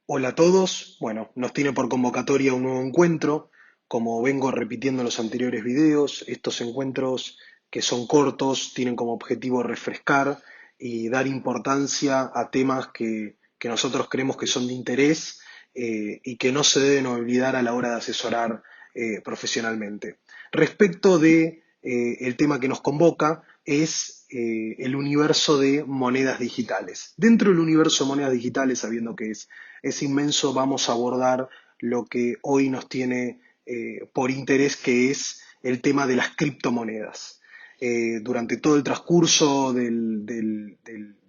Hola a todos. Bueno, nos tiene por convocatoria un nuevo encuentro. Como vengo repitiendo en los anteriores videos, estos encuentros que son cortos tienen como objetivo refrescar y dar importancia a temas que nosotros creemos que son de interés y que no se deben olvidar a la hora de asesorar profesionalmente. Respecto de el tema que nos convoca es el universo de monedas digitales. Dentro del universo de monedas digitales, sabiendo que es inmenso, vamos a abordar lo que hoy nos tiene por interés, que es el tema de las criptomonedas. Durante todo el transcurso de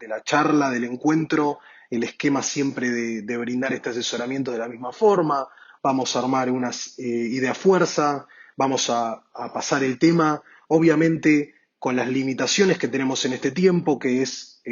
la charla, del encuentro, el esquema siempre de brindar este asesoramiento de la misma forma, vamos a armar unas ideas fuerza, vamos a pasar el tema, obviamente con las limitaciones que tenemos en este tiempo, que es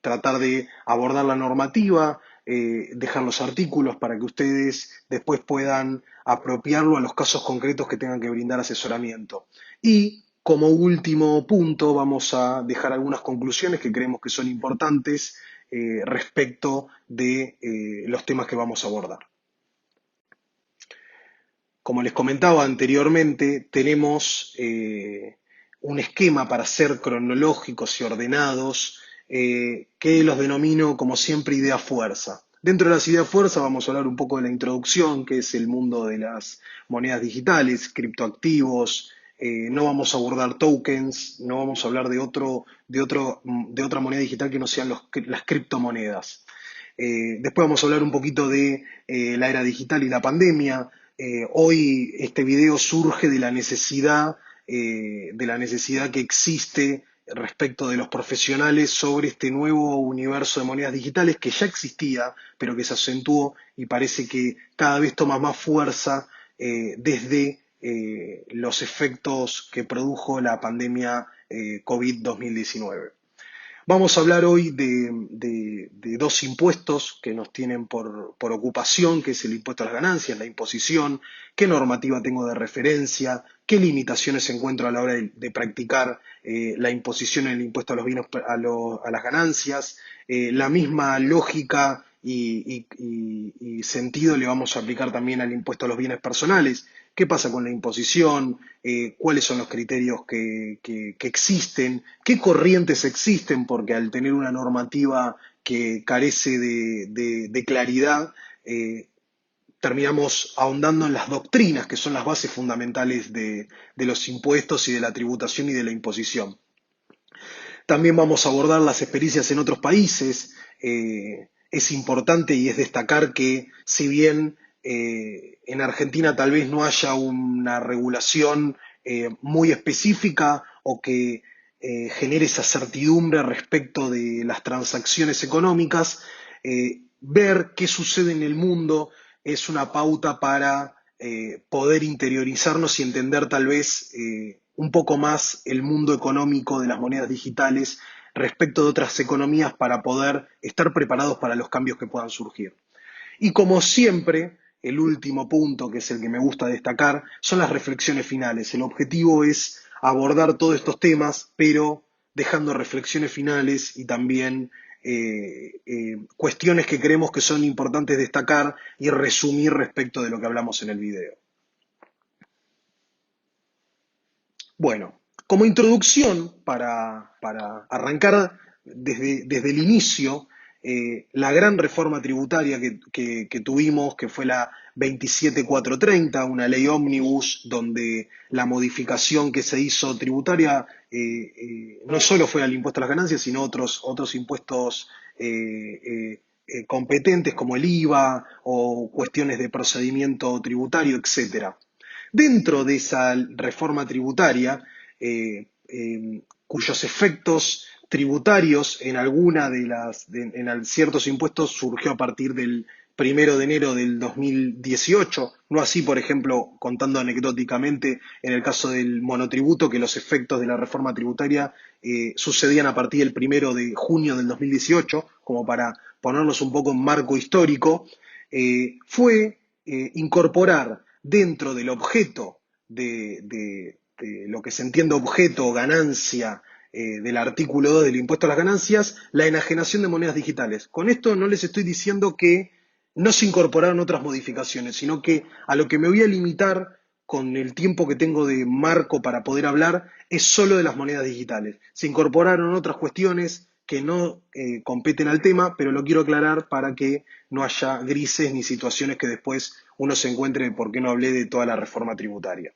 tratar de abordar la normativa, dejar los artículos para que ustedes después puedan apropiarlo a los casos concretos que tengan que brindar asesoramiento. Y como último punto vamos a dejar algunas conclusiones que creemos que son importantes respecto de los temas que vamos a abordar. Como les comentaba anteriormente, tenemos un esquema para ser cronológicos y ordenados que los denomino como siempre idea fuerza. Dentro de las ideas fuerza vamos a hablar un poco de la introducción, que es el mundo de las monedas digitales, criptoactivos, no vamos a abordar tokens, no vamos a hablar de otra moneda digital que no sean las criptomonedas. Después vamos a hablar un poquito de la era digital y la pandemia. Hoy este video surge de la necesidad que existe respecto de los profesionales sobre este nuevo universo de monedas digitales que ya existía, pero que se acentuó y parece que cada vez toma más fuerza desde los efectos que produjo la pandemia COVID-2019. Vamos a hablar hoy de dos impuestos que nos tienen por ocupación, que es el impuesto a las ganancias, la imposición, qué normativa tengo de referencia, qué limitaciones encuentro a la hora de practicar la imposición en el impuesto a los bienes a las ganancias, la misma lógica y sentido le vamos a aplicar también al impuesto a los bienes personales. ¿Qué pasa con la imposición? ¿Cuáles son los criterios que existen? ¿Qué corrientes existen? Porque al tener una normativa que carece de claridad, terminamos ahondando en las doctrinas, que son las bases fundamentales de los impuestos y de la tributación y de la imposición. También vamos a abordar las experiencias en otros países. Es importante y es destacar que si bien en Argentina tal vez no haya una regulación muy específica o que genere esa certidumbre respecto de las transacciones económicas, ver qué sucede en el mundo es una pauta para poder interiorizarnos y entender tal vez un poco más el mundo económico de las monedas digitales respecto de otras economías para poder estar preparados para los cambios que puedan surgir. Y como siempre, el último punto, que es el que me gusta destacar, son las reflexiones finales. El objetivo es abordar todos estos temas, pero dejando reflexiones finales y también cuestiones que creemos que son importantes destacar y resumir respecto de lo que hablamos en el video. Bueno, como introducción, para arrancar desde el inicio, la gran reforma tributaria que tuvimos, que fue la 27430, una ley ómnibus donde la modificación que se hizo tributaria no solo fue al impuesto a las ganancias, sino otros impuestos competentes como el IVA o cuestiones de procedimiento tributario, etcétera. Dentro de esa reforma tributaria, cuyos efectos tributarios en alguna en ciertos impuestos surgió a partir del 1 de enero del 2018, no así, por ejemplo, contando anecdóticamente en el caso del monotributo, que los efectos de la reforma tributaria sucedían a partir del 1 de junio del 2018, como para ponernos un poco en marco histórico, fue incorporar dentro del objeto de lo que se entiende objeto o ganancia del artículo 2 del impuesto a las ganancias, la enajenación de monedas digitales. Con esto no les estoy diciendo que no se incorporaron otras modificaciones, sino que a lo que me voy a limitar con el tiempo que tengo de marco para poder hablar es solo de las monedas digitales. Se incorporaron otras cuestiones que no competen al tema, pero lo quiero aclarar para que no haya grises ni situaciones que después uno se encuentre de por qué no hablé de toda la reforma tributaria.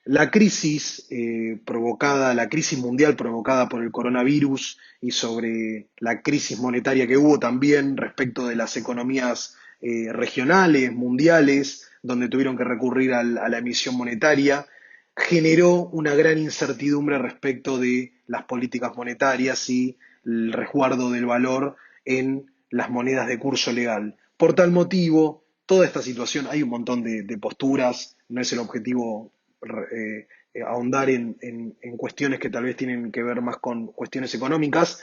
La crisis la crisis mundial provocada por el coronavirus y sobre la crisis monetaria que hubo también respecto de las economías regionales, mundiales, donde tuvieron que recurrir a la emisión monetaria, generó una gran incertidumbre respecto de las políticas monetarias y el resguardo del valor en las monedas de curso legal. Por tal motivo, toda esta situación, hay un montón de posturas, no es el objetivo ahondar en cuestiones que tal vez tienen que ver más con cuestiones económicas,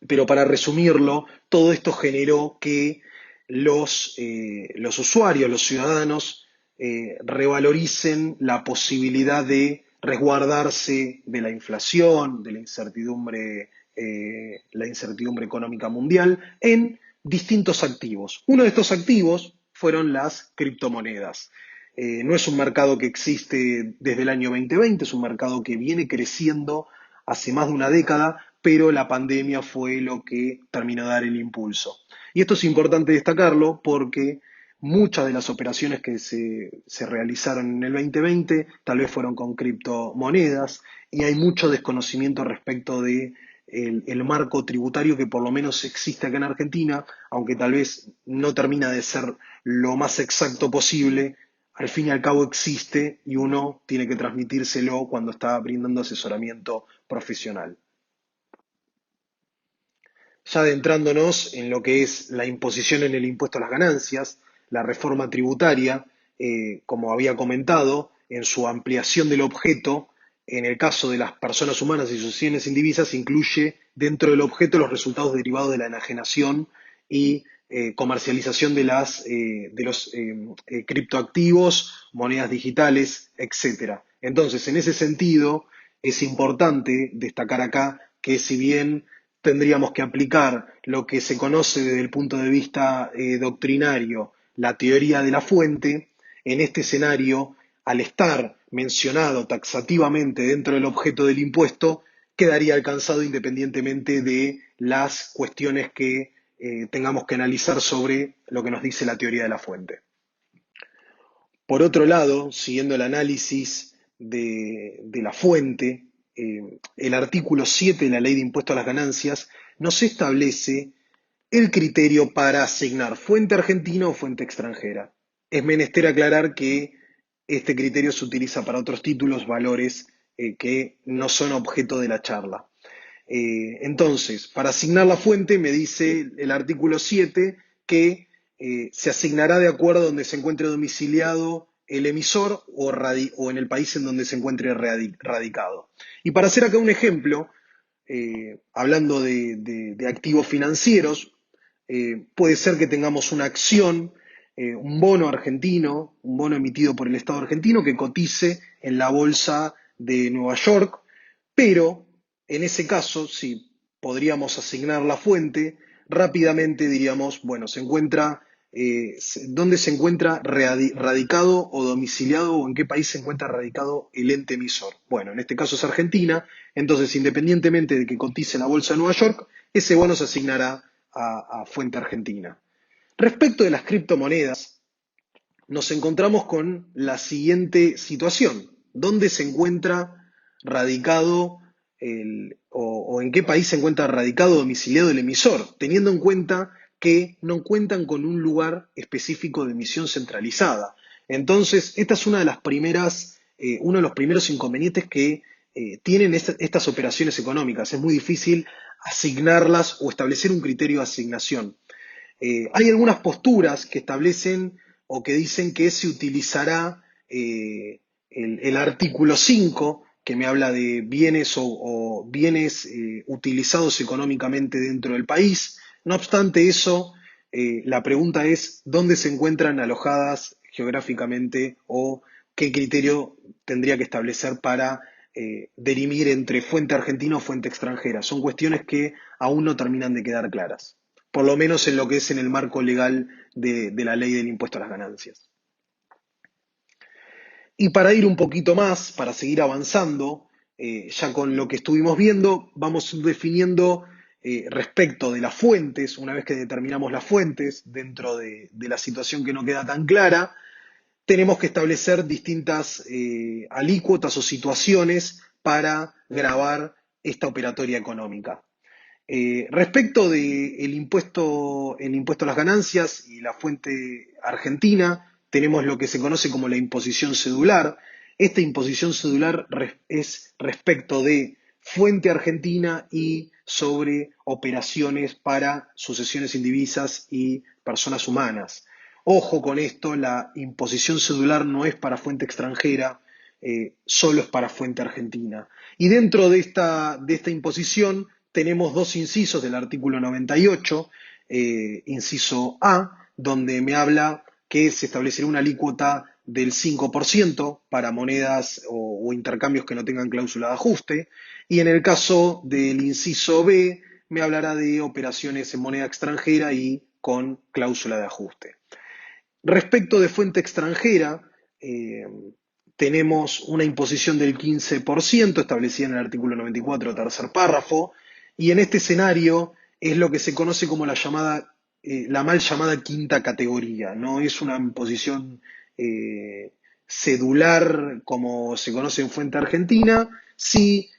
pero para resumirlo, todo esto generó que los usuarios, los ciudadanos, revaloricen la posibilidad de resguardarse de la inflación, de la incertidumbre económica mundial en distintos activos. Uno de estos activos fueron las criptomonedas. No es un mercado que existe desde el año 2020, es un mercado que viene creciendo hace más de una década, pero la pandemia fue lo que terminó de dar el impulso. Y esto es importante destacarlo porque muchas de las operaciones que se realizaron en el 2020 tal vez fueron con criptomonedas y hay mucho desconocimiento respecto de el marco tributario que por lo menos existe acá en Argentina, aunque tal vez no termina de ser lo más exacto posible, al fin y al cabo existe y uno tiene que transmitírselo cuando está brindando asesoramiento profesional. Ya adentrándonos en lo que es la imposición en el impuesto a las ganancias, la reforma tributaria, como había comentado, en su ampliación del objeto, en el caso de las personas humanas y sus bienes indivisas, incluye dentro del objeto los resultados derivados de la enajenación y comercialización de los criptoactivos, monedas digitales, etcétera. Entonces, en ese sentido, es importante destacar acá que si bien tendríamos que aplicar lo que se conoce desde el punto de vista doctrinario, la teoría de la fuente, en este escenario, al estar mencionado taxativamente dentro del objeto del impuesto, quedaría alcanzado independientemente de las cuestiones que tengamos que analizar sobre lo que nos dice la teoría de la fuente. Por otro lado, siguiendo el análisis de la fuente, el artículo 7 de la Ley de Impuesto a las Ganancias nos establece el criterio para asignar fuente argentina o fuente extranjera. Es menester aclarar que este criterio se utiliza para otros títulos, valores que no son objeto de la charla. Entonces, para asignar la fuente, me dice el artículo 7 que se asignará de acuerdo a donde se encuentre domiciliado el emisor o en el país en donde se encuentre radicado. Y para hacer acá un ejemplo, hablando de activos financieros, puede ser que tengamos una acción, un bono argentino, un bono emitido por el Estado argentino que cotice en la bolsa de Nueva York, pero en ese caso, si podríamos asignar la fuente, rápidamente diríamos, bueno, ¿dónde se encuentra radicado o domiciliado o en qué país se encuentra radicado el ente emisor? Bueno, en este caso es Argentina, entonces independientemente de que cotice en la bolsa de Nueva York, ese bono se asignará a fuente argentina. Respecto de las criptomonedas, nos encontramos con la siguiente situación. ¿Dónde se encuentra radicado o en qué país se encuentra radicado o domiciliado el emisor? Teniendo en cuenta que no cuentan con un lugar específico de emisión centralizada. Entonces, esta es una de las uno de los primeros inconvenientes que tienen estas operaciones económicas. Es muy difícil asignarlas o establecer un criterio de asignación. Hay algunas posturas que establecen o que dicen que se utilizará el artículo 5, que me habla de bienes o bienes utilizados económicamente dentro del país. No obstante eso, la pregunta es dónde se encuentran alojadas geográficamente o qué criterio tendría que establecer para dirimir entre fuente argentina o fuente extranjera. Son cuestiones que aún no terminan de quedar claras. por lo menos en lo que es en el marco legal de la ley del impuesto a las ganancias. Y para ir un poquito más, para seguir avanzando, ya con lo que estuvimos viendo, vamos definiendo respecto de las fuentes, una vez que determinamos las fuentes dentro de la situación que no queda tan clara, tenemos que establecer distintas alícuotas o situaciones para grabar esta operatoria económica. Respecto del impuesto, el impuesto a las ganancias y la fuente argentina, tenemos lo que se conoce como la imposición cedular. Esta imposición cedular es respecto de fuente argentina y sobre operaciones para sucesiones indivisas y personas humanas. Ojo con esto, la imposición cedular no es para fuente extranjera, solo es para fuente argentina. Y dentro de esta imposición tenemos dos incisos del artículo 98, inciso A, donde me habla que se establecerá una alícuota del 5% para monedas o intercambios que no tengan cláusula de ajuste, y en el caso del inciso B me hablará de operaciones en moneda extranjera y con cláusula de ajuste. Respecto de fuente extranjera, tenemos una imposición del 15% establecida en el artículo 94, tercer párrafo, y en este escenario es lo que se conoce como la mal llamada quinta categoría. No es una imposición cedular como se conoce en fuente argentina, sí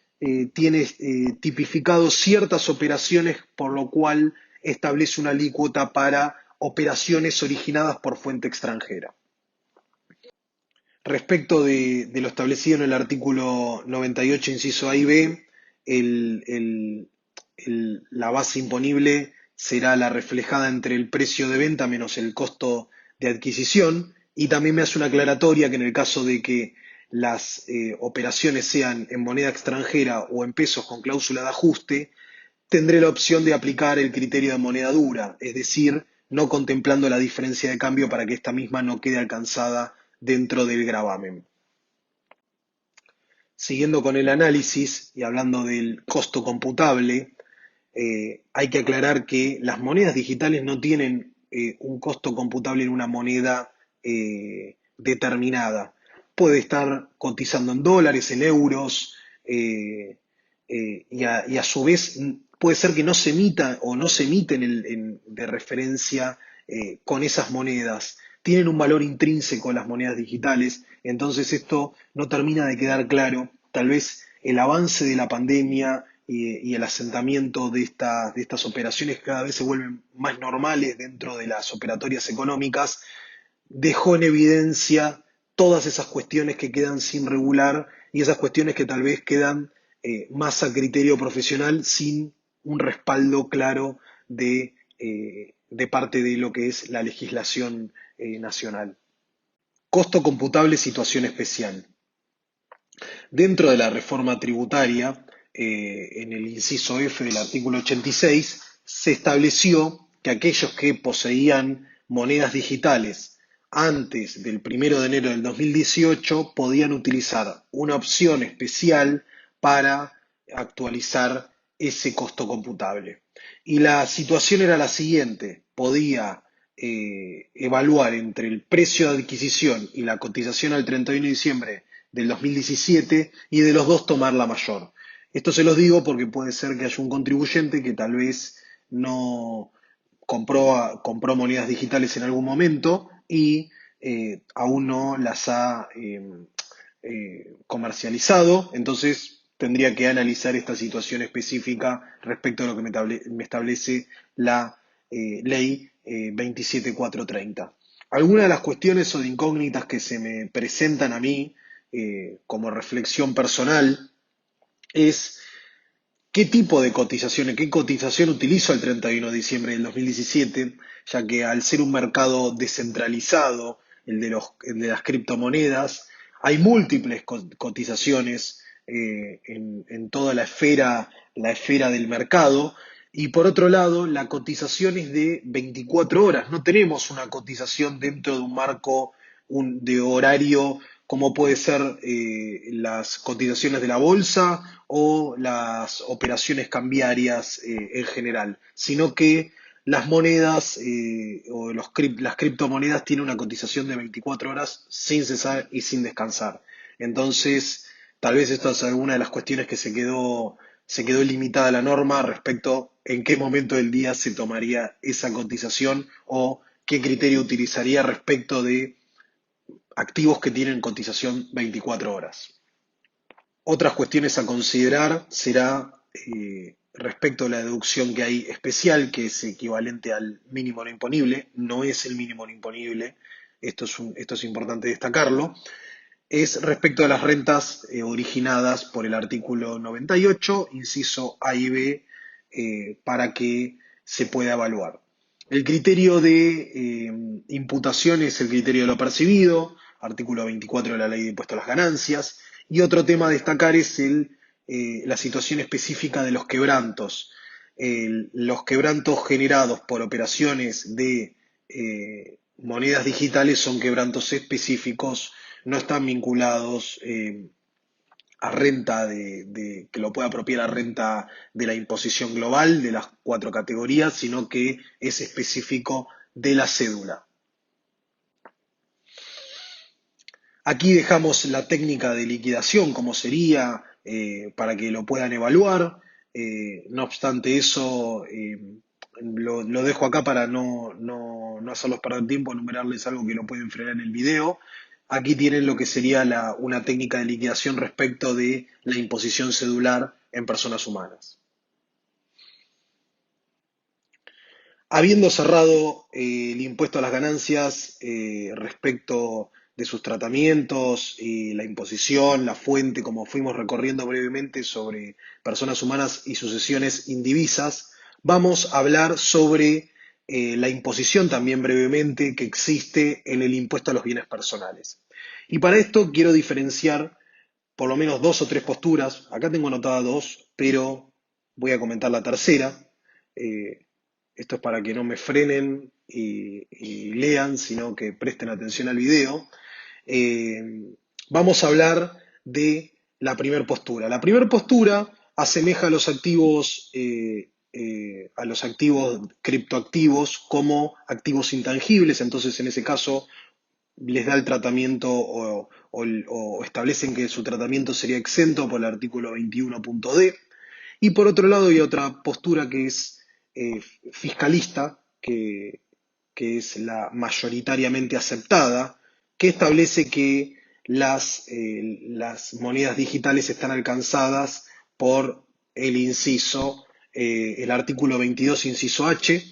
tiene tipificado ciertas operaciones por lo cual establece una alícuota para operaciones originadas por fuente extranjera. Respecto de lo establecido en el artículo 98, inciso A y B, la base imponible será la reflejada entre el precio de venta menos el costo de adquisición, y también me hace una aclaratoria que en el caso de que las operaciones sean en moneda extranjera o en pesos con cláusula de ajuste, tendré la opción de aplicar el criterio de moneda dura, es decir, no contemplando la diferencia de cambio para que esta misma no quede alcanzada dentro del gravamen. Siguiendo con el análisis y hablando del costo computable, hay que aclarar que las monedas digitales no tienen un costo computable en una moneda determinada. Puede estar cotizando en dólares, en euros, y a su vez puede ser que no se emita o no se emiten de referencia con esas monedas. Tienen un valor intrínseco las monedas digitales, entonces esto no termina de quedar claro. Tal vez el avance de la pandemia y el asentamiento de estas operaciones que cada vez se vuelven más normales dentro de las operatorias económicas, dejó en evidencia todas esas cuestiones que quedan sin regular y esas cuestiones que tal vez quedan más a criterio profesional sin un respaldo claro de parte de lo que es la legislación nacional. Costo computable, situación especial. Dentro de la reforma tributaria, en el inciso F del artículo 86, se estableció que aquellos que poseían monedas digitales antes del 1 de enero del 2018 podían utilizar una opción especial para actualizar ese costo computable. Y la situación era la siguiente: podía evaluar entre el precio de adquisición y la cotización al 31 de diciembre del 2017 y de los dos tomar la mayor. Esto se los digo porque puede ser que haya un contribuyente que tal vez no compró monedas digitales en algún momento y aún no las ha comercializado, entonces tendría que analizar esta situación específica respecto a lo que me establece la ley 27430. Algunas de las cuestiones o de incógnitas que se me presentan a mí como reflexión personal es qué tipo de cotizaciones, qué cotización utilizo el 31 de diciembre del 2017, ya que al ser un mercado descentralizado, el de las criptomonedas, hay múltiples cotizaciones en toda la esfera del mercado. Y por otro lado, la cotización es de 24 horas. No tenemos una cotización dentro de un marco de horario como puede ser las cotizaciones de la bolsa o las operaciones cambiarias en general, sino que las monedas o las criptomonedas tienen una cotización de 24 horas sin cesar y sin descansar. Entonces, tal vez esto es alguna de las cuestiones que se quedó limitada la norma respecto en qué momento del día se tomaría esa cotización o qué criterio utilizaría respecto de activos que tienen cotización 24 horas. Otras cuestiones a considerar será respecto a la deducción que hay especial, que es equivalente al mínimo no imponible, no es el mínimo no imponible, esto es importante destacarlo, es respecto a las rentas originadas por el artículo 98, inciso A y B, para que se pueda evaluar. El criterio de imputación es el criterio de lo percibido, artículo 24 de la Ley de Impuesto a las Ganancias, y otro tema a destacar es la situación específica de los quebrantos. Los quebrantos generados por operaciones de monedas digitales son quebrantos específicos, no están vinculados a renta que lo pueda apropiar a renta de la imposición global de las cuatro categorías, sino que es específico de la cédula. Aquí dejamos la técnica de liquidación, como sería, para que lo puedan evaluar. No obstante eso, lo dejo acá para no hacerlos perder tiempo, enumerarles algo que lo pueden frenar en el video. Aquí tienen lo que sería una técnica de liquidación respecto de la imposición cedular en personas humanas. Habiendo cerrado el impuesto a las ganancias respecto de sus tratamientos y la imposición, la fuente, como fuimos recorriendo brevemente sobre personas humanas y sucesiones indivisas, vamos a hablar sobre la imposición también brevemente que existe en el impuesto a los bienes personales. Y para esto quiero diferenciar por lo menos dos o tres posturas. Acá tengo anotadas dos, pero voy a comentar la tercera. Eh, Esto es para que no me frenen y lean, sino que presten atención al video. Eh, Vamos a hablar de la primera postura. La primera postura asemeja a los activos criptoactivos como activos intangibles, entonces en ese caso les da el tratamiento o establecen que su tratamiento sería exento por el artículo 21.d. Y por otro lado hay otra postura que es fiscalista, que es la mayoritariamente aceptada, que establece que las monedas digitales están alcanzadas por el artículo 22, inciso H,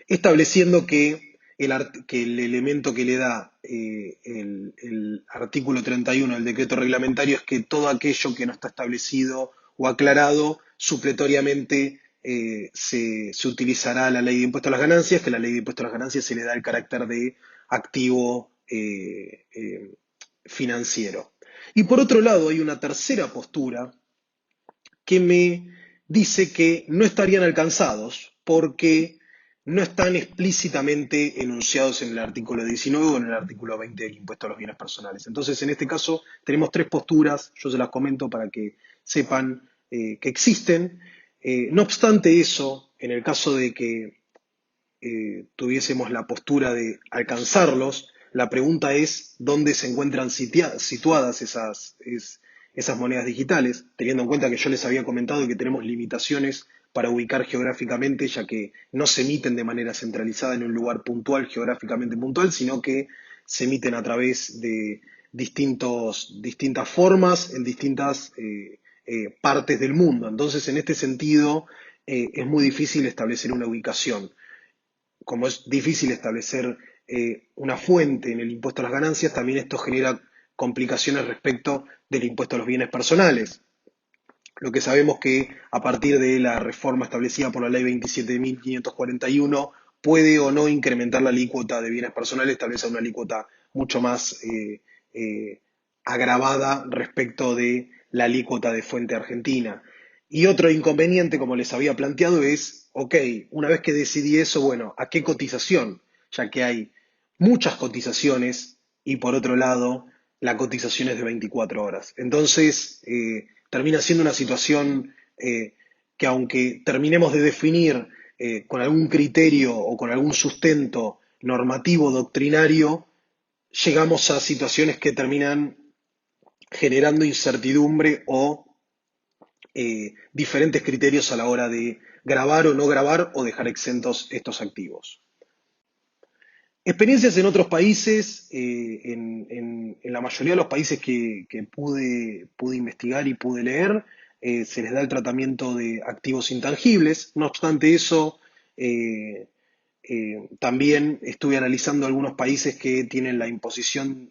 estableciendo que el elemento que le da el artículo 31 del decreto reglamentario es que todo aquello que no está establecido o aclarado supletoriamente se utilizará la ley de impuesto a las ganancias, que la ley de impuesto a las ganancias se le da el carácter de activo financiero. Y por otro lado hay una tercera postura que me dice que no estarían alcanzados porque no están explícitamente enunciados en el artículo 19 o en el artículo 20 del impuesto a los bienes personales. Entonces, en este caso, tenemos tres posturas, yo se las comento para que sepan que existen. No obstante eso, en el caso de que tuviésemos la postura de alcanzarlos, la pregunta es dónde se encuentran situadas esas monedas digitales, teniendo en cuenta que yo les había comentado que tenemos limitaciones para ubicar geográficamente, ya que no se emiten de manera centralizada en un lugar puntual, geográficamente puntual, sino que se emiten a través de distintas formas en distintas partes del mundo. Entonces, en este sentido, es muy difícil establecer una ubicación. Como es difícil establecer una fuente en el impuesto a las ganancias, también esto genera complicaciones respecto del impuesto a los bienes personales. Lo que sabemos que a partir de la reforma establecida por la ley 27.541 puede o no incrementar la alícuota de bienes personales, establece una alícuota mucho más agravada respecto de la alícuota de fuente argentina. Y otro inconveniente, como les había planteado, es, ok, una vez que decidí eso, bueno, ¿a qué cotización? Ya que hay muchas cotizaciones y por otro lado, la cotización es de 24 horas. Entonces, termina siendo una situación que aunque terminemos de definir con algún criterio o con algún sustento normativo, doctrinario, llegamos a situaciones que terminan generando incertidumbre o diferentes criterios a la hora de grabar o no grabar o dejar exentos estos activos. Experiencias en otros países, en la mayoría de los países que pude investigar y pude leer, se les da el tratamiento de activos intangibles. No obstante eso, eh, también estuve analizando algunos países que tienen la imposición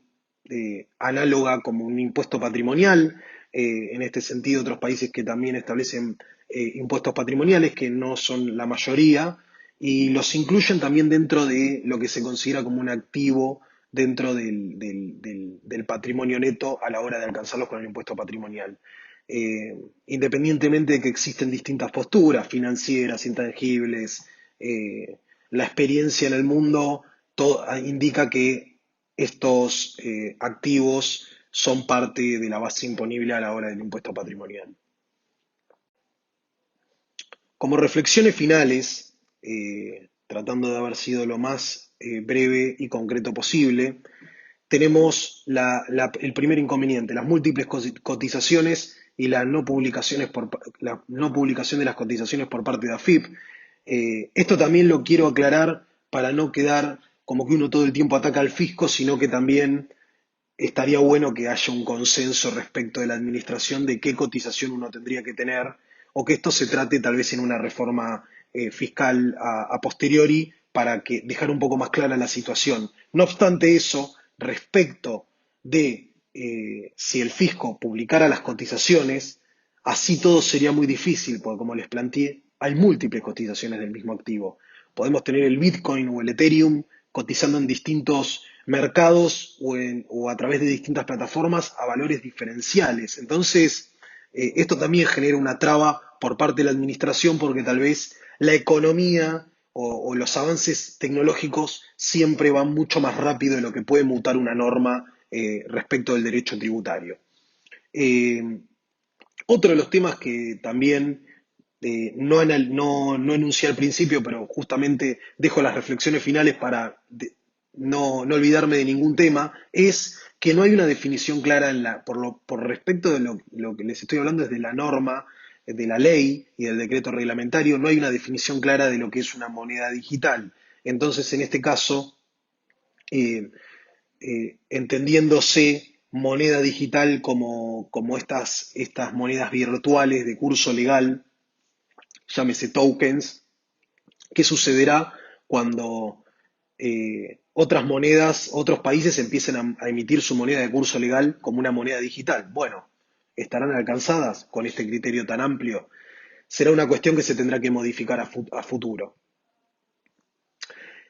análoga como un impuesto patrimonial. En este sentido, otros países que también establecen impuestos patrimoniales, que no son la mayoría, y los incluyen también dentro de lo que se considera como un activo dentro del patrimonio neto a la hora de alcanzarlos con el impuesto patrimonial. Independientemente de que existen distintas posturas financieras, intangibles, la experiencia en el mundo indica que estos activos son parte de la base imponible a la hora del impuesto patrimonial. Como reflexiones finales, tratando de haber sido lo más breve y concreto posible, tenemos el primer inconveniente, las múltiples cotizaciones y la no publicación de las cotizaciones por parte de AFIP. Esto también lo quiero aclarar para no quedar como que uno todo el tiempo ataca al fisco, sino que también estaría bueno que haya un consenso respecto de la administración de qué cotización uno tendría que tener o que esto se trate tal vez en una reforma fiscal a posteriori para que dejar un poco más clara la situación. No obstante eso, respecto de si el fisco publicara las cotizaciones, así todo sería muy difícil, porque como les planteé, hay múltiples cotizaciones del mismo activo. Podemos tener el Bitcoin o el Ethereum cotizando en distintos mercados o a través de distintas plataformas a valores diferenciales. Entonces, esto también genera una traba por parte de la administración porque tal vez la economía o los avances tecnológicos siempre van mucho más rápido de lo que puede mutar una norma respecto del derecho tributario. Eh, Otro de los temas que también no enuncié al principio, pero justamente dejo las reflexiones finales para no olvidarme de ningún tema, es que no hay una definición clara por respecto de lo que les estoy hablando es de la norma, de la ley y del decreto reglamentario, no hay una definición clara de lo que es una moneda digital. Entonces, en este caso, eh, entendiéndose moneda digital como estas monedas virtuales de curso legal, llámese tokens, ¿qué sucederá cuando otras monedas, otros países empiecen a emitir su moneda de curso legal como una moneda digital? Bueno, ¿estarán alcanzadas con este criterio tan amplio? Será una cuestión que se tendrá que modificar a futuro.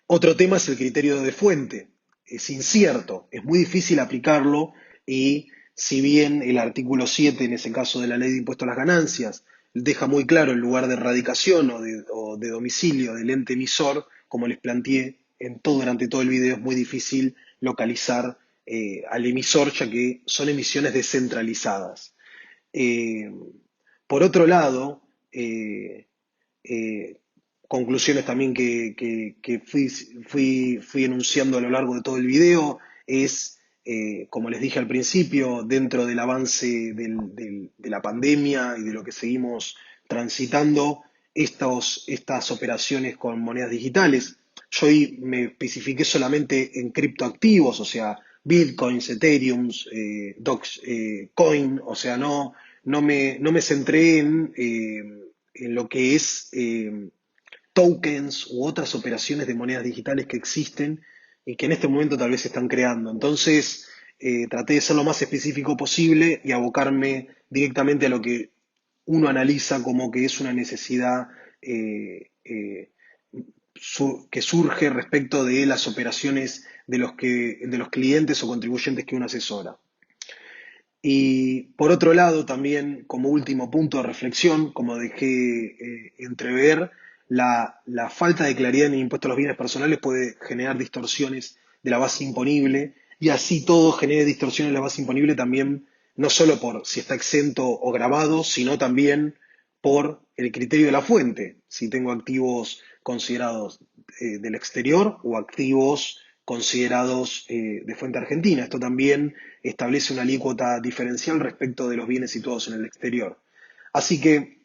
Otro tema es el criterio de fuente. Es incierto, es muy difícil aplicarlo y si bien el artículo 7, en ese caso de la ley de impuesto a las ganancias, deja muy claro el lugar de radicación o de domicilio del ente emisor, como les planteé durante todo el video, es muy difícil localizar al emisor ya que son emisiones descentralizadas. Eh, por otro lado, eh, conclusiones también que fui enunciando a lo largo de todo el video es, como les dije al principio, dentro del avance de la pandemia y de lo que seguimos transitando, estas operaciones con monedas digitales. Yo ahí me especifiqué solamente en criptoactivos, o sea, Bitcoins, Ethereum, Dogecoin, o sea, no me centré en lo que es tokens u otras operaciones de monedas digitales que existen y que en este momento tal vez se están creando. Entonces, traté de ser lo más específico posible y abocarme directamente a lo que uno analiza como que es una necesidad que surge respecto de las operaciones de los clientes o contribuyentes que uno asesora. Y por otro lado, también como último punto de reflexión, como dejé entrever, la falta de claridad en el impuesto a los bienes personales puede generar distorsiones de la base imponible y así todo genere distorsiones de la base imponible también, no solo por si está exento o grabado, sino también por el criterio de la fuente, si tengo activos considerados del exterior o activos considerados de fuente argentina. Esto también establece una alícuota diferencial respecto de los bienes situados en el exterior. Así que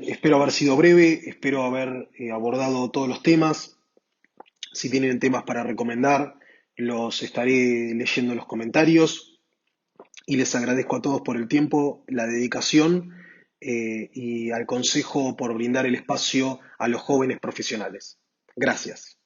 espero haber sido breve, espero haber abordado todos los temas. Si tienen temas para recomendar, los estaré leyendo en los comentarios y les agradezco a todos por el tiempo, la dedicación y al consejo por brindar el espacio a los jóvenes profesionales. Gracias.